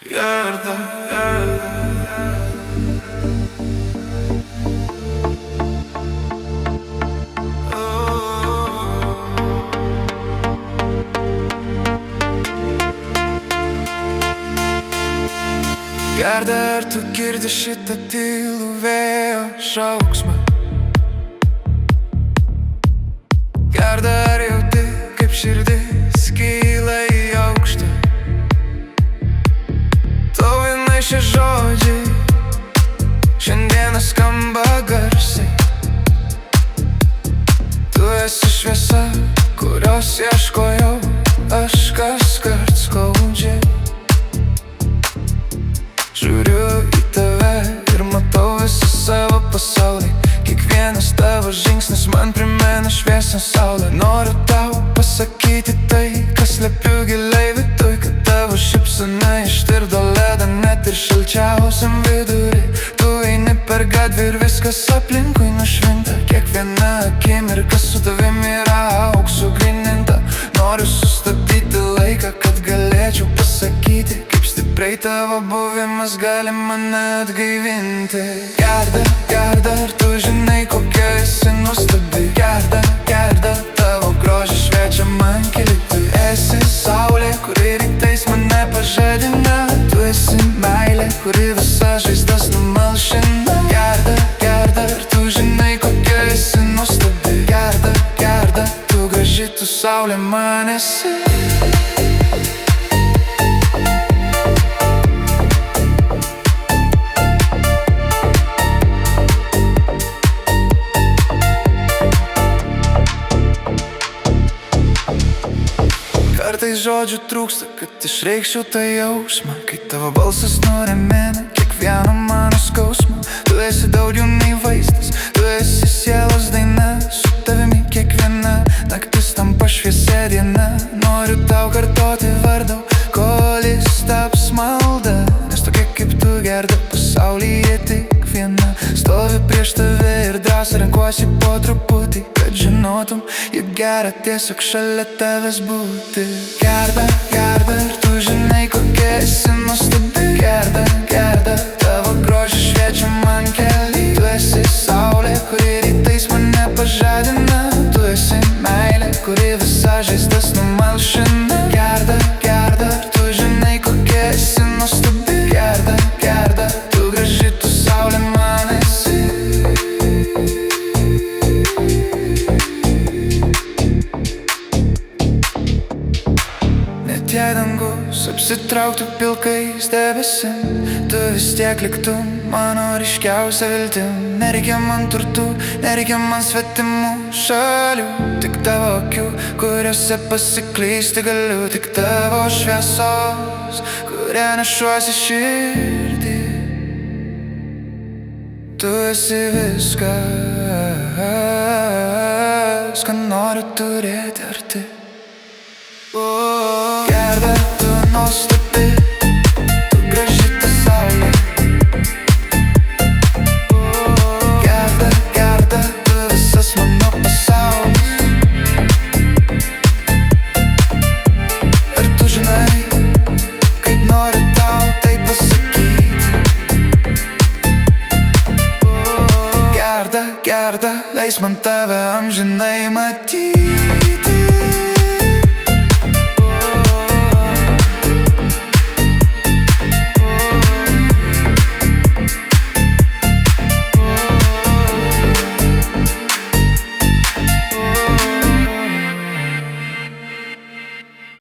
Gerda, Gerda, ar tu girdi šitą tylų vėjo šauksmą? Gerda, ar jauti, kaip širdis kyla į aukštą? Tau vienai šie žodžiai šiandieną skamba garsiai. Tu esi šviesa, kurios ieškojau aš kaskart skaudžiai. Žiūriu į tave ir matau visą savo pasaulį. Kiekvienas tavo žingsnis man primena šviesą saulę. Noriu tau pasakyti tai, kas slepiu giliai viduj, kad tavo šypsena ištirdo ledą net ir šalčiausiam vidurį. Tu eini per gatvę ir viskas aplinkui nušvinta. Kiekviena akimirka su tavim yra auksu gryninta. Noriu sustabdyti laiką, kad galėčiau pasakyti, kaip stipriai tavo buvimas gali mane atgaivinti. Gerda, Gerda, ar tu žinai, kokia esi nuostabi? Gerda, Gerda, tavo grožis šviečia man keliu. Tu esi saulė, kuri rytais mane pažadina. Tu esi meilė, kuri visas žaizdas numalšina. Gerda, Gerda, ar tu žinai, kokia esi nuostabi? Gerda, Gerda, tu graži, tu saulė man esi. Kartais žodžių trūksta, kad išreikščiau tą jausmą, kai tavo balsas nuramina kiekvieną mano skausmą. Tu esi daugiau nei vaizdas, tu esi sielos daina. Su tavimi kiekviena naktis tampa šviesia diena. Noriu tau kartoti vardą, kol jis taps malda. Nes tokia kaip tu, Gerda, pasaulyje tik viena. Stoviu prieš tave ir drąsą renkuosi po truputį, kad žinotum, juk gera tiesiog šalia tavęs būti. Gerda, Gerda, ar tu žinai, kokia esi nuostabi? Gerda, Gerda, tavo grožis šviečia man keliu. Tu esi saulė, kuri rytais mane pažadina. Tu esi meilė, kuri visas žaizdas numalšina. Gerda, Gerda, ar tu žinai, kokia esi nuostabi? Gerda, Gerda, tu graži, tu saulė man esi. Net jei dangus apsitrauktų pilkais debesim, tu vis tiek liktum mano ryškiausia viltim. Nereikia man turtų, nereikia man svetimų šalių, tik tavo akių, kuriuose pasiklysti galiu. Tik tavo šviesos, kurią nešuosi širdį. Tu esi viskas, ką noriu turėti arti. Gerda, tu nuostabi, tu graži, tu saulė. Gerda, Gerda, tu visas mano pasaulis. Ar tu žinai, kaip noriu tau tai pasakyti? Gerda, Gerda, leis man tave amžinai matyti.